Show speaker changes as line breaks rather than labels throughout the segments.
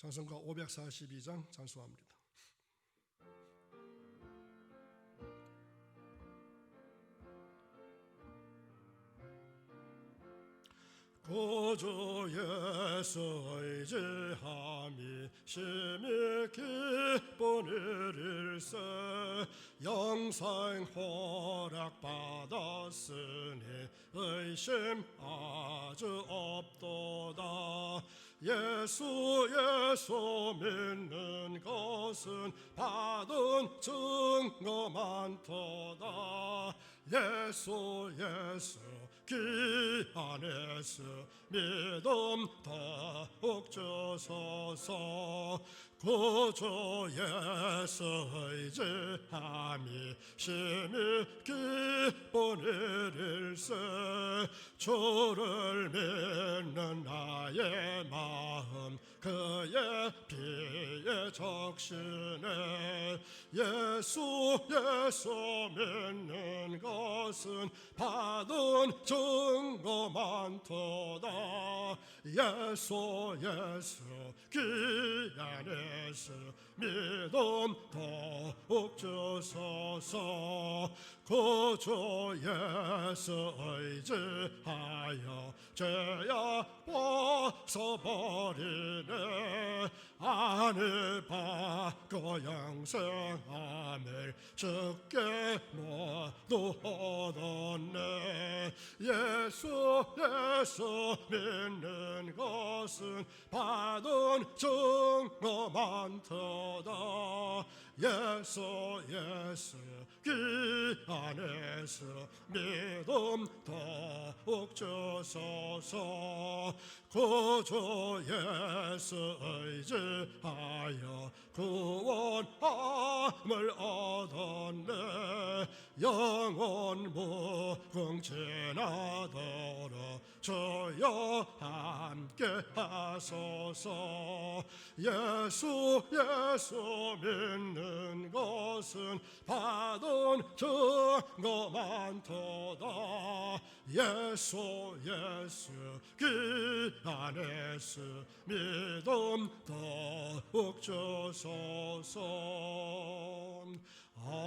찬송가 542장 찬송합니다. 구주 예수 의지함이 심히 기쁜 일일세. 영생 허락받았으니 의심 아주 없도다. 예수 믿는 것은 받은 증거 많도다. 예수 귀한 예수 믿음 더욱 주소서. 구주 예수 의지함이 심히 기쁜 일일세. 주를 믿는 나의 마음 그의 피에 적시네. 예수 믿는 것은 받은 증거 많도다. 예수 귀한 예수 믿음 더욱 주소서. 구주 예수 의지하여 죄야 벗어버리네. 안을 받고 영생함을 주께 모두 얻었네. 예수 믿는 것은 받은 증거 많도다. 예수 귀한 예수 믿음 더욱 주소서. 구주 예수 의지하여 구원함을 얻었네. 영원 무궁지나도록 주여 함께 하소서. 예수 믿는 것은 받은 증거 많도다. 예수 귀한 예수 믿음 더욱 주소서. 아멘.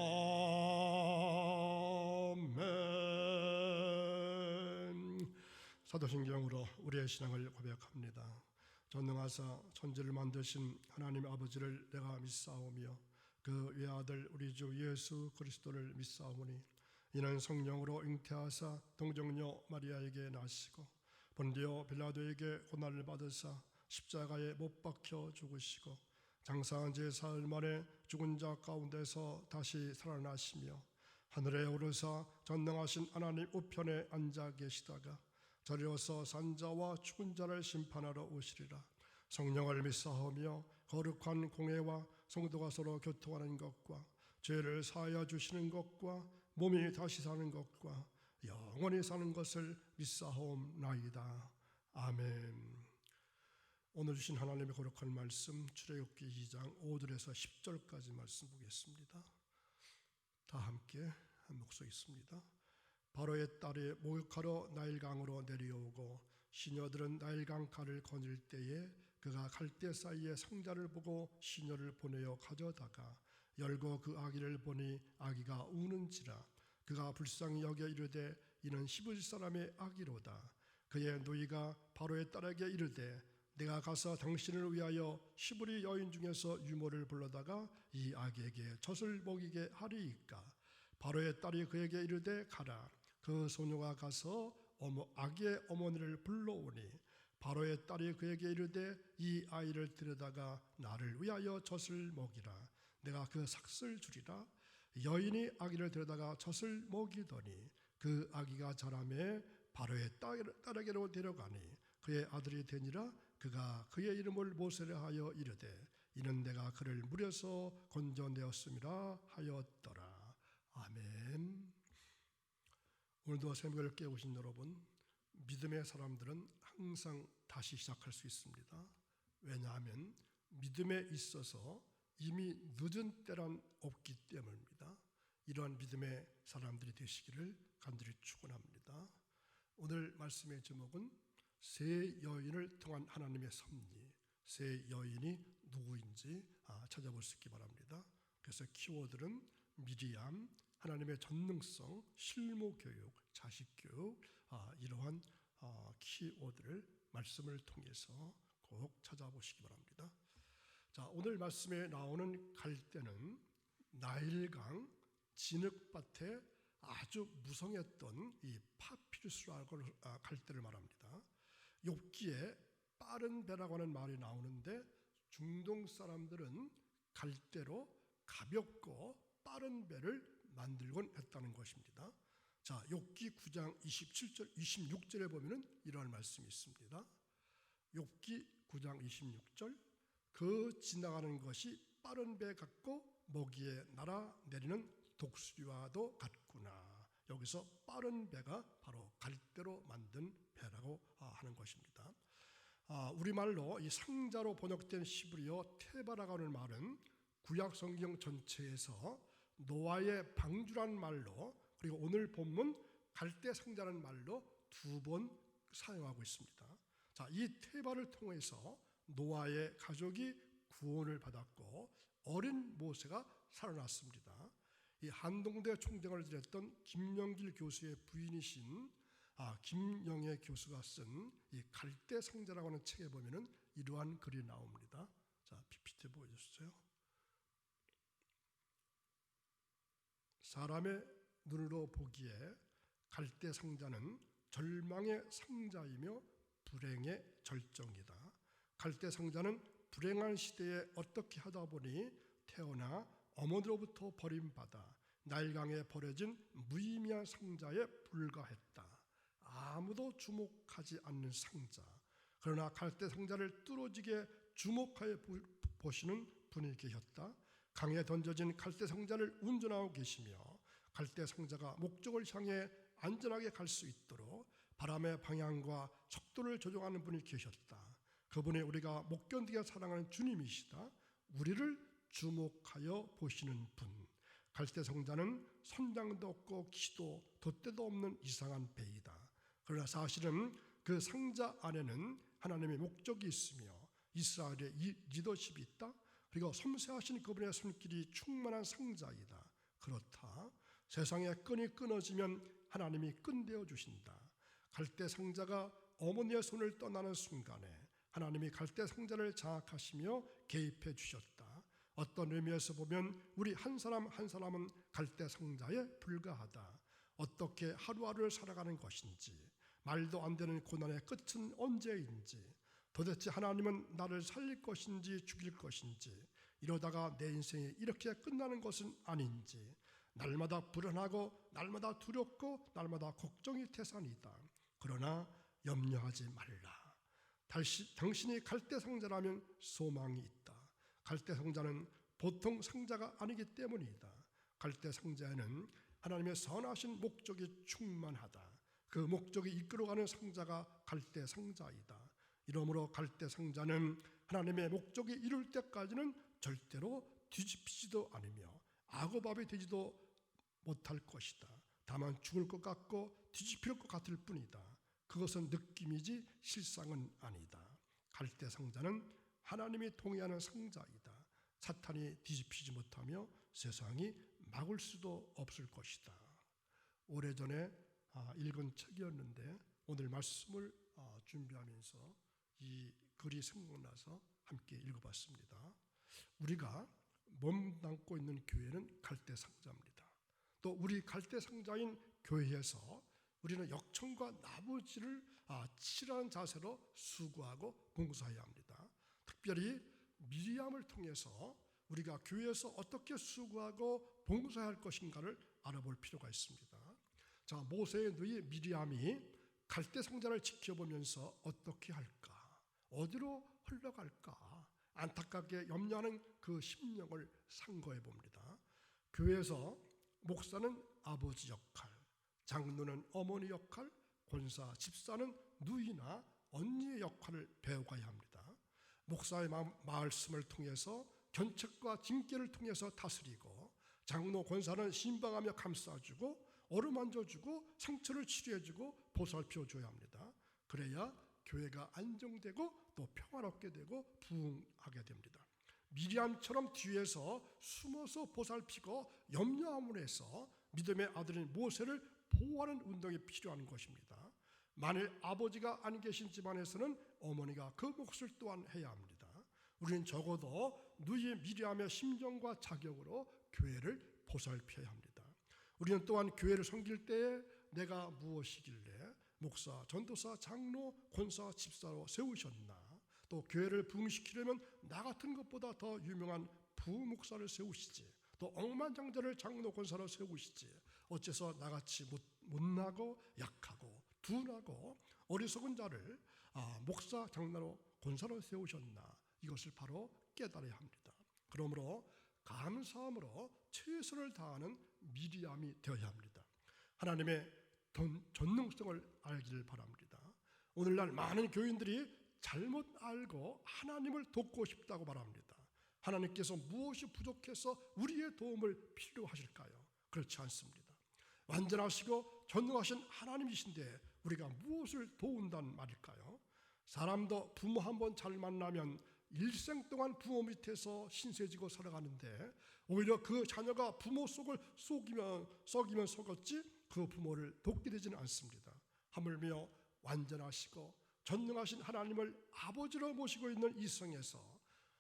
사도신경으로 우리의 신앙을 고백합니다. 전능하사 천지를 만드신 하나님 아버지를 내가 믿사오며 그 외아들 우리 주 예수 그리스도를 믿사오니 이는 성령으로 잉태하사 동정녀 마리아에게 나시고 본디오 빌라도에게 고난을 받으사 십자가에 못 박혀 죽으시고 장사한 지 사흘 만에 죽은 자 가운데서 다시 살아나시며 하늘에 오르사 전능하신 하나님 우편에 앉아 계시다가 저리로서 산자와 죽은 자를 심판하러 오시리라. 성령을 믿사오며 거룩한 공회와 성도가 서로 교통하는 것과 죄를 사하여 주시는 것과 몸이 다시 사는 것과 영원히 사는 것을 믿사옵나이다. 아멘. 오늘 주신 하나님의 거룩한 말씀 출애굽기 2장 5절에서 10절까지 말씀 보겠습니다. 다 함께 한 목소리 있습니다. 바로의 딸이 목욕하러 나일강으로 내려오고 시녀들은 나일강 가를 거닐 때에 그가 갈대 사이에 상자를 보고 시녀를 보내어 가져다가 열고 그 아기를 보니 아기가 우는지라. 그가 불쌍히 여겨 이르되 이는 히브리 사람의 아기로다. 그의 누이가 바로의 딸에게 이르되 내가 가서 당신을 위하여 히브리 여인 중에서 유모를 불러다가 이 아기에게 젖을 먹이게 하리이까. 바로의 딸이 그에게 이르되 가라. 그 소녀가 가서 아기의 어머니를 불러오니 바로의 딸이 그에게 이르되 이 아이를 데려다가 나를 위하여 젖을 먹이라. 내가 그 삭슬 주리라. 여인이 아기를 데려다가 젖을 먹이더니 그 아기가 자라매 바로의 딸에게로 데려가니 그의 아들이 되니라. 그가 그의 이름을 모세라 하여 이르되 이는 내가 그를 물에서 건져내었음이라 하였더라. 아멘. 오늘도 새벽을 깨우신 여러분, 믿음의 사람들은 항상 다시 시작할 수 있습니다. 왜냐하면 믿음에 있어서 이미 늦은 때란 없기 때문입니다. 이러한 믿음의 사람들이 되시기를 간절히 축원합니다. 오늘 말씀의 제목은 세 여인을 통한 하나님의 섭리, 세 여인이 누구인지 찾아볼 수 있기 바랍니다. 그래서 키워드는 미리암, 하나님의 전능성, 실무교육, 자식교육, 이러한 키워드를 말씀을 통해서 꼭 찾아보시기 바랍니다. 자, 오늘 말씀에 나오는 갈대는 나일강 진흙밭에 아주 무성했던 이 파피루스라고 갈대를 말합니다. 욥기에 빠른 배라고 하는 말이 나오는데 중동 사람들은 갈대로 가볍고 빠른 배를 만들곤 했다는 것입니다. 자, 욥기 9장 27절, 26절에 보면은 이러한 말씀이 있습니다. 욥기 9장 26절, 그 지나가는 것이 빠른 배 같고 먹이에 날아내리는 독수리와도 같구나. 여기서 빠른 배가 바로 갈대로 만든 배라고 하는 것입니다. 우리말로 이 상자로 번역된 히브리어 테바라고 하는 말은 구약 성경 전체에서 노아의 방주란 말로, 그리고 오늘 본문 갈대 상자라는 말로 두 번 사용하고 있습니다. 자, 이 테바를 통해서 노아의 가족이 구원을 받았고 어린 모세가 살아났습니다. 이 한동대 총장을 지냈던 김영길 교수의 부인이신 김영애 교수가 쓴 이 갈대 상자라고 하는 책에 보면은 이러한 글이 나옵니다. 자, PPT 보여주세요. 사람의 눈으로 보기에 갈대 상자는 절망의 상자이며 불행의 절정이다. 갈대 상자는 불행한 시대에 어떻게 하다 보니 태어나 어머니로부터 버림받아 나일강에 버려진 무의미한 상자에 불과했다. 아무도 주목하지 않는 상자. 그러나 갈대 상자를 뚫어지게 주목하여 보시는 분이 계셨다. 강에 던져진 갈대 상자를 운전하고 계시며 갈대 상자가 목적을 향해 안전하게 갈 수 있도록 바람의 방향과 속도를 조정하는 분이 계셨다. 그분이 우리가 못 견디게 사랑하는 주님이시다. 우리를 주목하여 보시는 분. 갈대 상자는 선장도 없고 키도 돛대도 없는 이상한 배이다. 그러나 사실은 그 상자 안에는 하나님의 목적이 있으며 이스라엘의 리더십이 있다. 그리고 섬세하신 그분의 손길이 충만한 상자이다. 그렇다. 세상의 끈이 끊어지면 하나님이 끈대어 주신다. 갈대 상자가 어머니의 손을 떠나는 순간에 하나님이 갈대 상자를 장악하시며 개입해 주셨다. 어떤 의미에서 보면 우리 한 사람 한 사람은 갈대 상자에 불과하다. 어떻게 하루하루를 살아가는 것인지, 말도 안 되는 고난의 끝은 언제인지, 도대체 하나님은 나를 살릴 것인지 죽일 것인지, 이러다가 내 인생이 이렇게 끝나는 것은 아닌지, 날마다 불안하고 날마다 두렵고 날마다 걱정이 태산이다. 그러나 염려하지 말라. 당신이 갈대 상자라면 소망이 있다. 갈대 상자는 보통 상자가 아니기 때문이다. 갈대 상자에는 하나님의 선하신 목적이 충만하다. 그 목적이 이끌어가는 상자가 갈대 상자이다. 이러므로 갈대 상자는 하나님의 목적이 이룰 때까지는 절대로 뒤집히지도 않으며 악어밥이 되지도 못할 것이다. 다만 죽을 것 같고 뒤집힐 것 같을 뿐이다. 그것은 느낌이지 실상은 아니다. 갈대 상자는 하나님이 통해하는 상자이다. 사탄이 뒤집히지 못하며 세상이 막을 수도 없을 것이다. 오래전에 읽은 책이었는데 오늘 말씀을 준비하면서 이 글이 생각나서 함께 읽어봤습니다. 우리가 몸담고 있는 교회는 갈대 상자입니다. 또 우리 갈대 상자인 교회에서 우리는 역청과 나부지를 칠하는 자세로 수고하고 봉사해야 합니다. 특별히 미리암을 통해서 우리가 교회에서 어떻게 수고하고 봉사할 것인가를 알아볼 필요가 있습니다. 자, 모세의 누이 미리암이 갈대 상자를 지켜보면서 어떻게 할까? 어디로 흘러갈까? 안타깝게 염려하는 그 심령을 상고해 봅니다. 교회에서 목사는 아버지 역할, 장로는 어머니 역할, 권사, 집사는 누이나 언니의 역할을 배워가야 합니다. 목사의 말씀을 통해서 견책과 징계를 통해서 다스리고, 장로, 권사는 신방하며 감싸주고 어루만져주고 상처를 치료해주고 보살펴줘야 합니다. 그래야 교회가 안정되고 또 평화롭게 되고 부흥하게 됩니다. 미리암처럼 뒤에서 숨어서 보살피고 염려함으로 해서 믿음의 아들인 모세를 보호하는 운동이 필요한 것입니다. 만일 아버지가 안 계신 집안에서는 어머니가 그 몫을 또한 해야 합니다. 우리는 적어도 누이 미리암의 심정과 자격으로 교회를 보살펴야 합니다. 우리는 또한 교회를 섬길 때에 내가 무엇이길래 목사, 전도사, 장로, 권사, 집사로 세우셨나? 또 교회를 부흥시키려면 나 같은 것보다 더 유명한 부목사를 세우시지, 또 억만장자를 장로, 권사로 세우시지, 어째서 나같이 못나고 약하고 둔하고 어리석은 자를 목사, 장로로, 권사로 세우셨나? 이것을 바로 깨달아야 합니다. 그러므로 감사함으로 최선을 다하는 미리암이 되어야 합니다. 하나님의 전능성을 알기를 바랍니다. 오늘날 많은 교인들이 잘못 알고 하나님을 돕고 싶다고 말합니다. 하나님께서 무엇이 부족해서 우리의 도움을 필요하실까요? 그렇지 않습니다. 완전하시고 전능하신 하나님이신데 우리가 무엇을 도운단 말일까요? 사람도 부모 한 번 잘 만나면 일생 동안 부모 밑에서 신세지고 살아가는데 오히려 그 자녀가 부모 속을 썩이면 썩었지 그 부모를 돕게 되지는 않습니다. 하물며 완전하시고 전능하신 하나님을 아버지로 모시고 있는 이 성에서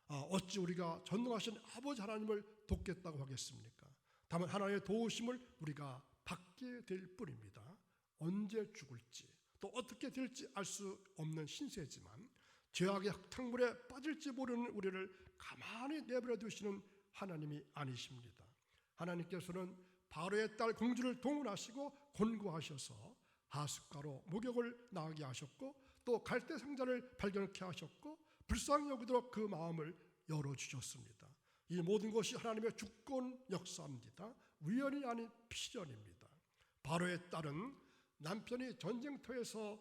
어찌 우리가 전능하신 아버지 하나님을 돕겠다고 하겠습니까? 다만 하나님의 도우심을 우리가 받게 될 뿐입니다. 언제 죽을지 또 어떻게 될지 알 수 없는 신세지만 죄악의 흙탕물에 빠질지 모르는 우리를 가만히 내버려 두시는 하나님이 아니십니다. 하나님께서는 바로의 딸 공주를 동원하시고 권고하셔서 하숫가로 목욕을 나가게 하셨고 또 갈대 상자를 발견케 하셨고 불쌍히 여기도록 그 마음을 열어주셨습니다. 이 모든 것이 하나님의 주권 역사입니다. 우연이 아닌 필연입니다. 바로의 딸은 남편이 전쟁터에서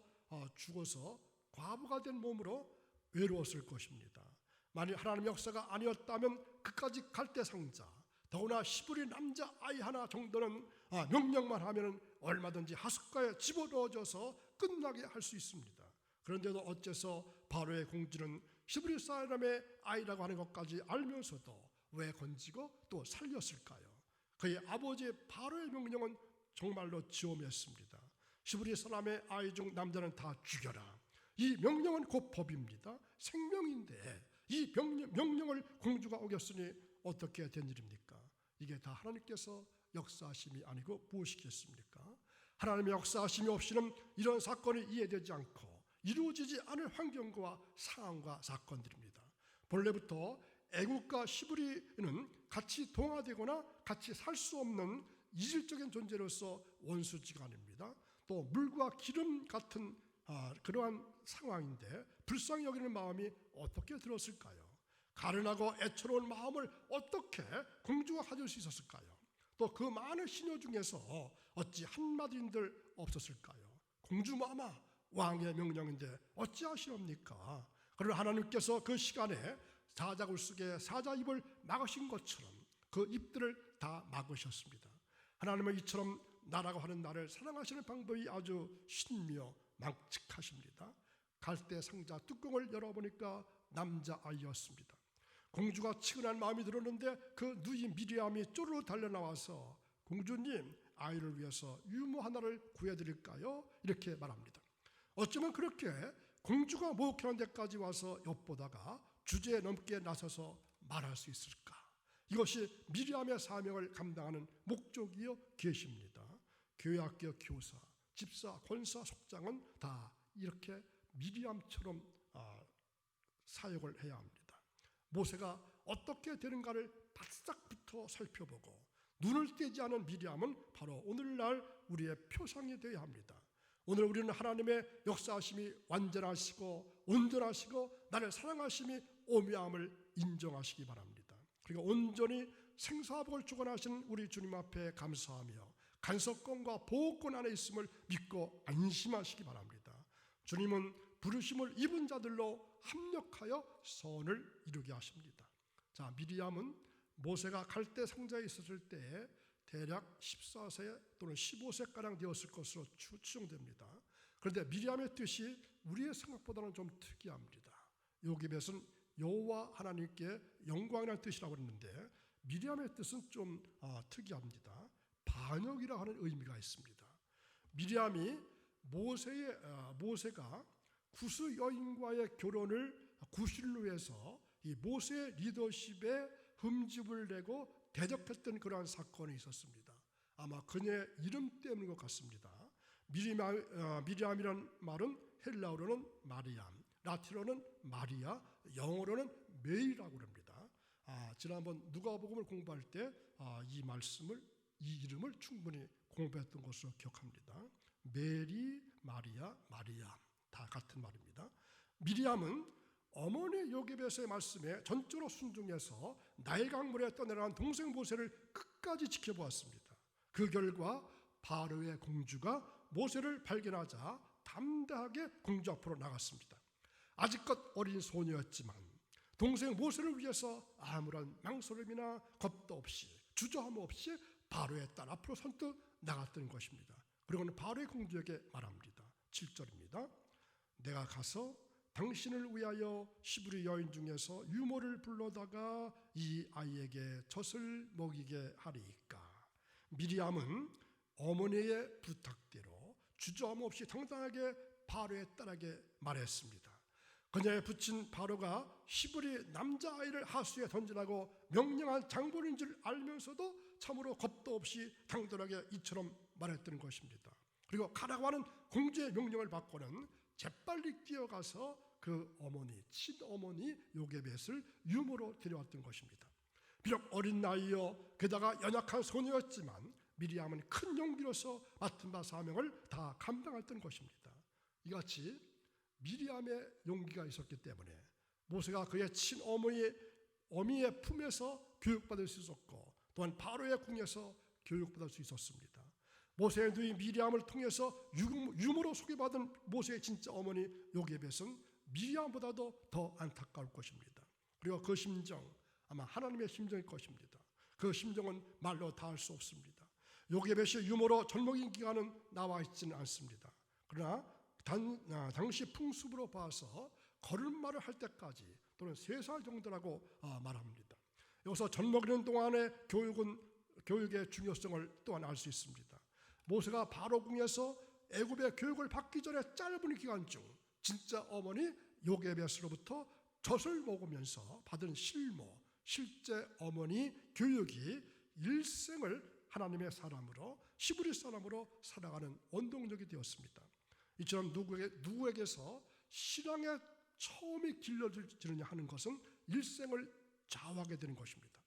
죽어서 과부가 된 몸으로 외로웠을 것입니다. 만일 하나님의 역사가 아니었다면 그까지 갈대 상자, 더구나 시부리 남자 아이 하나 정도는 명령만 하면 얼마든지 하숫가에 집어넣어줘서 끝나게 할 수 있습니다. 그런데도 어째서 바로의 공주는 시부리 사람의 아이라고 하는 것까지 알면서도 왜 건지고 또 살렸을까요? 그의 아버지 바로의 명령은 정말로 지엄했습니다. 시부리 사람의 아이 중 남자는 다 죽여라. 이 명령은 곧 법입니다. 생명인데 이 명령을 공주가 어겼으니 어떻게 된 일입니까? 이게 다 하나님께서 역사하심이 아니고 무엇이겠습니까? 하나님의 역사하심이 없이는 이런 사건이 이해되지 않고 이루어지지 않을 환경과 상황과 사건들입니다. 본래부터 애국과 시부리는 같이 동화되거나 같이 살 수 없는 이질적인 존재로서 원수지간입니다. 또 물과 기름 같은 그러한 상황인데 불쌍히 여기는 마음이 어떻게 들었을까요? 가련하고 애처로운 마음을 어떻게 공주가 가질 수 있었을까요? 또 그 많은 시녀 중에서 어찌 한마디인들 없었을까요? 공주마마 왕의 명령인데 어찌하시옵니까? 그러나 하나님께서 그 시간에 사자굴 속에 사자 입을 막으신 것처럼 그 입들을 다 막으셨습니다. 하나님은 이처럼 나라고 하는 나를 사랑하시는 방법이 아주 신묘 망측하십니다. 갈대 상자 뚜껑을 열어보니까 남자아이였습니다. 공주가 치근한 마음이 들었는데 그 누이 미리암이 쪼르르 달려나와서 공주님, 아이를 위해서 유모 하나를 구해드릴까요? 이렇게 말합니다. 어쩌면 그렇게 공주가 목욕하는 데까지 와서 엿보다가 주제에 넘게 나서서 말할 수 있을까? 이것이 미리암의 사명을 감당하는 목적이요 계십니다. 교회학교 교사, 집사, 권사, 속장은 다 이렇게 미리암처럼 사역을 해야 합니다. 모세가 어떻게 되는가를 바싹부터 살펴보고 눈을 떼지 않은 미리암은 바로 오늘날 우리의 표상이 되어야 합니다. 오늘 우리는 하나님의 역사하심이 완전하시고 온전하시고 나를 사랑하심이 오묘함을 인정하시기 바랍니다. 그리고 온전히 생사복을 주관하신 우리 주님 앞에 감사하며 간섭권과 보호권 안에 있음을 믿고 안심하시기 바랍니다. 주님은 부르심을 입은 자들로 합력하여 선을 이루게 하십니다. 자, 미리암은 모세가 갈대 상자에 있었을 때에 대략 14세 또는 15세가량 되었을 것으로 추정됩니다. 그런데 미리암의 뜻이 우리의 생각보다는 좀 특이합니다. 요게벳은 여호와 하나님께 영광이라는 뜻이라고 했는데 미리암의 뜻은 좀 특이합니다. 반역이라 하는 의미가 있습니다. 미리암이 모세가 구스 여인과의 결혼을 구실로 해서 이 모세의 리더십에 흠집을 내고 대적했던 그러한 사건이 있었습니다. 아마 그녀의 이름 때문인 것 같습니다. 미리암이라는 말은 헬라어로는 마리암, 라틴어로는 마리아, 영어로는 메이라고 합니다. 지난번 누가복음을 공부할 때 이 이름을 충분히 공부했던 것으로 기억합니다. 메리, 마리아, 마리암 다 같은 말입니다. 미리암은 어머니 요게벳의 말씀에 전적으로 순종해서 나일강물에 떠내려간 동생 모세를 끝까지 지켜보았습니다. 그 결과 바로의 공주가 모세를 발견하자 담대하게 공주 앞으로 나갔습니다. 아직껏 어린 소녀였지만 동생 모세를 위해서 아무런 망설임이나 겁도 없이 주저함 없이 바로의 딸 앞으로 선뜻 나갔던 것입니다. 그리고는 바로의 공주에게 말합니다. 7절입니다. 내가 가서 당신을 위하여 시브리 여인 중에서 유모를 불러다가 이 아이에게 젖을 먹이게 하리이까. 미리암은 어머니의 부탁대로 주저함 없이 당당하게 바로의 딸에게 말했습니다. 그녀의 부친 바로가 시브리 남자아이를 하수에 던지라고 명령한 장본인 줄 알면서도 참으로 겁도 없이 당돌하게 이처럼 말했던 것입니다. 그리고 가라고 하는 공주의 명령을 받고는 재빨리 뛰어가서 그 친어머니 요게벳을 유모로 데려왔던 것입니다. 비록 어린 나이여 게다가 연약한 소녀였지만 미리암은 큰 용기로서 맡은 바 사명을 다 감당했던 것입니다. 이같이 미리암의 용기가 있었기 때문에 모세가 그의 친어머니의 품에서 교육받을 수 있었고 또한 바로의 궁에서 교육받을 수 있었습니다. 모세의 누이 미리암을 통해서 유모로 소개받은 모세의 진짜 어머니 요게벳은 미리암보다도 더 안타까울 것입니다. 그리고 그 심정 아마 하나님의 심정일 것입니다. 그 심정은 말로 다 할 수 없습니다. 요게벳이 유모로 젖먹인 기간은 나와 있지는 않습니다. 그러나 당시 풍습으로 봐서 걸음마를 할 때까지 또는 3살 정도라고 말합니다. 여기서 젖먹이는 동안의 교육의 중요성을 또한 알 수 있습니다. 모세가 바로 궁에서 애굽의 교육을 받기 전에 짧은 기간 중 진짜 어머니 요게벳으로부터 젖을 먹으면서 받은 실제 어머니 교육이 일생을 하나님의 사람으로 시브리 사람으로 살아가는 원동력이 되었습니다. 이처럼 누구에게서 신앙의 처음이 길러지느냐 하는 것은 일생을 좌우하게 되는 것입니다.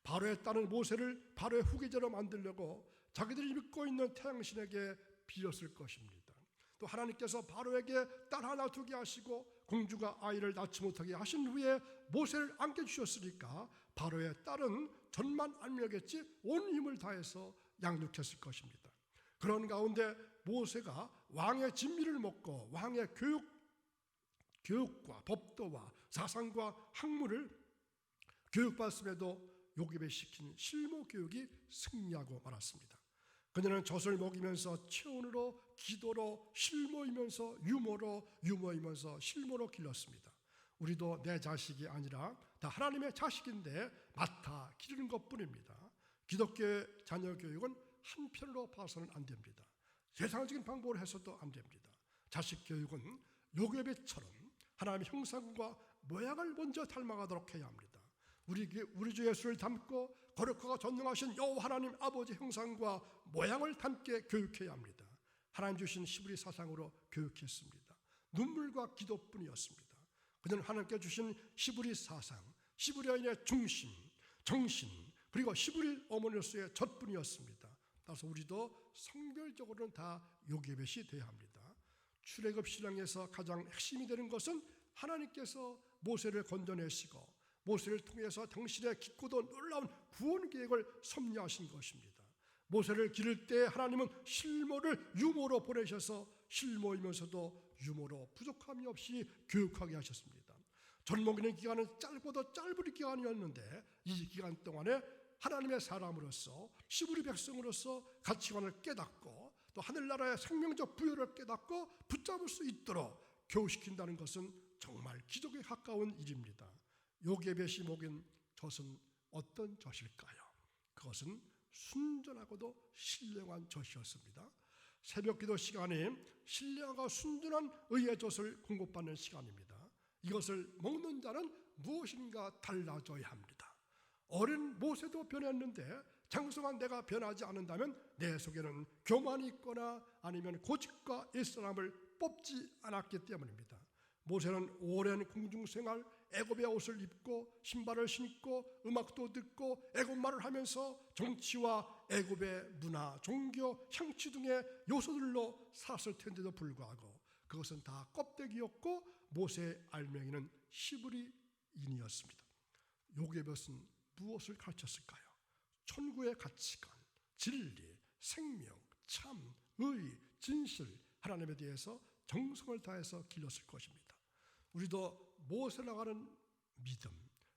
바로의 딸은 모세를 바로의 후계자로 만들려고 자기들이 믿고 있는 태양신에게 빌었을 것입니다. 또 하나님께서 바로에게 딸 하나 두게 하시고 공주가 아이를 낳지 못하게 하신 후에 모세를 안겨주셨으니까 바로의 딸은 젖만 알며겠지 온 힘을 다해서 양육했을 것입니다. 그런 가운데 모세가 왕의 진미를 먹고 왕의 교육과 법도와 사상과 학문을 교육받았음에도 요게벳이 시킨 실무 교육이 승리하고 말았습니다. 그녀는 젖을 먹이면서 체온으로 기도로 실모이면서 유모이면서 실모로 길렀습니다. 우리도 내 자식이 아니라 다 하나님의 자식인데 맡아 기르는 것뿐입니다. 기독교의 자녀 교육은 한편으로 봐서는 안 됩니다. 세상적인 방법으로 해서도 안 됩니다. 자식 교육은 요게벳처럼 하나님의 형상과 모양을 먼저 닮아가도록 해야 합니다. 우리 주 예수를 닮고 거룩하고 전능하신 여호와 하나님 아버지 형상과 모양을 닮게 교육해야 합니다. 하나님 주신 시브리 사상으로 교육했습니다. 눈물과 기도뿐이었습니다. 그는 하나님께 주신 시브리 사상, 시브리 여인의 중심, 정신, 그리고 시브리 어머니로서의 젖뿐이었습니다. 따라서 우리도 성별적으로는 다 요게벳이 되어야 합니다. 출애굽 신앙에서 가장 핵심이 되는 것은 하나님께서 모세를 건져내시고 모세를 통해서 당신의 깊고도 놀라운 구원 계획을 섭리하신 것입니다. 모세를 기를 때 하나님은 실모를 유모로 보내셔서 실모이면서도 유모로 부족함이 없이 교육하게 하셨습니다. 젖먹이는 기간은 짧고도 짧은 기간이었는데 이 기간 동안에 하나님의 사람으로서 시브리 백성으로서 가치관을 깨닫고 또 하늘나라의 생명적 부여를 깨닫고 붙잡을 수 있도록 교육시킨다는 것은 정말 기적에 가까운 일입니다. 요게벳이 먹인 젖은 어떤 젖일까요? 그것은 순전하고도 신령한 젖이었습니다. 새벽기도 시간에 신령하고 순전한 의의 젖을 공급받는 시간입니다. 이것을 먹는 자는 무엇인가 달라져야 합니다. 어린 모세도 변했는데 장성한 내가 변하지 않는다면 내 속에는 교만이 있거나 아니면 고집과 옛사람을 뽑지 않았기 때문입니다. 모세는 오랜 궁중생활, 애굽의 옷을 입고 신발을 신고 음악도 듣고 애굽말을 하면서 정치와 애굽의 문화, 종교, 향취 등의 요소들로 살았을 텐데도 불구하고 그것은 다 껍데기였고 모세의 알맹이는 히브리인이었습니다. 요게벳은 무엇을 가르쳤을까요? 천국의 가치관, 진리, 생명, 참, 의, 진실, 하나님에 대해서 정성을 다해서 길렀을 것입니다. 우리도 모세라고 하는 믿음,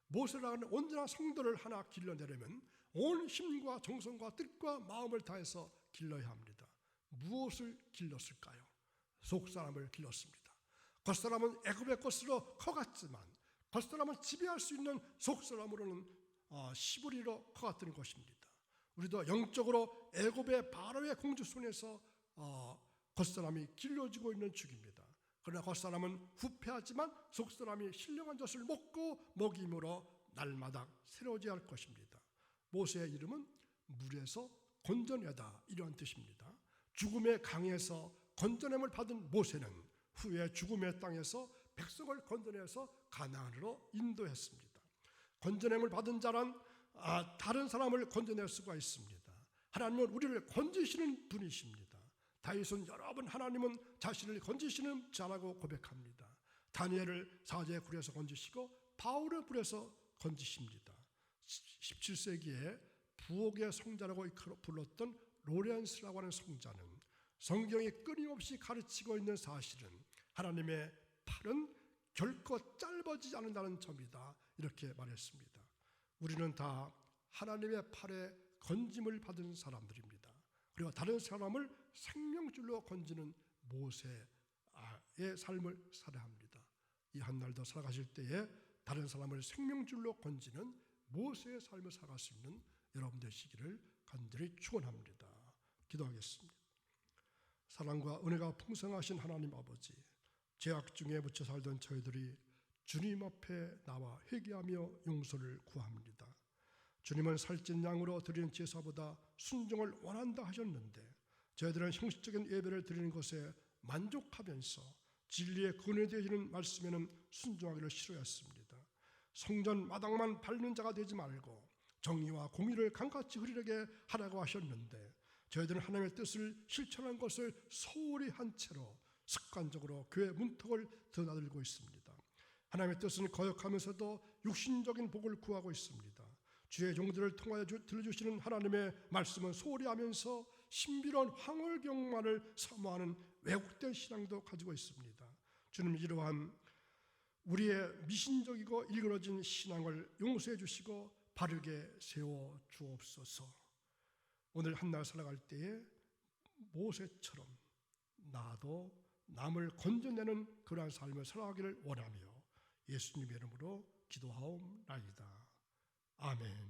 모세라고 하는 온전한 성도를 하나 길러내려면 온 힘과 정성과 뜻과 마음을 다해서 길러야 합니다. 무엇을 길렀을까요? 속사람을 길렀습니다. 겉사람은 애굽의 것으로 커갔지만 겉사람을 지배할 수 있는 속사람으로는 시브리로 커갔던 것입니다. 우리도 영적으로 애굽의 바로의 공주 손에서 겉사람이 길러지고 있는 중입니다. 그러나 겉사람은 후패하지만 속사람이 신령한 젖을 먹고 먹임으로 날마다 새로워져야 할 것입니다. 모세의 이름은 물에서 건져내다 이러한 뜻입니다. 죽음의 강에서 건져냄을 받은 모세는 후에 죽음의 땅에서 백성을 건져내서 가나안으로 인도했습니다. 건져냄을 받은 자란 다른 사람을 건져낼 수가 있습니다. 하나님은 우리를 건지시는 분이십니다. 다윗은 여러 번 하나님은 자신을 건지시는 자라고 고백합니다. 다니엘을 사자의 굴에서 건지시고 바울의 불에서 건지십니다. 17세기에 부옥의 성자라고 불렀던 로렌스라고 하는 성자는 성경이 끊임없이 가르치고 있는 사실은 하나님의 팔은 결코 짧아지지 않는다는 점이다 이렇게 말했습니다. 우리는 다 하나님의 팔에 건짐을 받은 사람들입니다. 그리고 다른 사람을 생명줄로 건지는 모세의 삶을 살아야 합니다. 이 한날도 살아가실 때에 다른 사람을 생명줄로 건지는 모세의 삶을 살아갈 수 있는 여러분 되시기를 간절히 축원합니다. 기도하겠습니다. 사랑과 은혜가 풍성하신 하나님 아버지, 죄악 중에 묻혀 살던 저희들이 주님 앞에 나와 회개하며 용서를 구합니다. 주님은 살찐 양으로 드리는 제사보다 순종을 원한다 하셨는데 저희들은 형식적인 예배를 드리는 것에 만족하면서 진리의 근원이 되시는 말씀에는 순종하기를 싫어했습니다. 성전 마당만 밟는 자가 되지 말고 정의와 공의를 강같이 흐리게 하라고 하셨는데 저희들은 하나님의 뜻을 실천한 것을 소홀히 한 채로 습관적으로 교회 문턱을 드나들고 있습니다. 하나님의 뜻은 거역하면서도 육신적인 복을 구하고 있습니다. 주의 종들을 통하여 들려주시는 하나님의 말씀은 소홀히 하면서 신비로운 황홀경만을 사모하는 왜곡된 신앙도 가지고 있습니다. 주님, 이러한 우리의 미신적이고 일그러진 신앙을 용서해 주시고 바르게 세워 주옵소서. 오늘 한날 살아갈 때에 모세처럼 나도 남을 건져내는 그러한 삶을 살아가기를 원하며 예수님의 이름으로 기도하옵나이다. 아멘.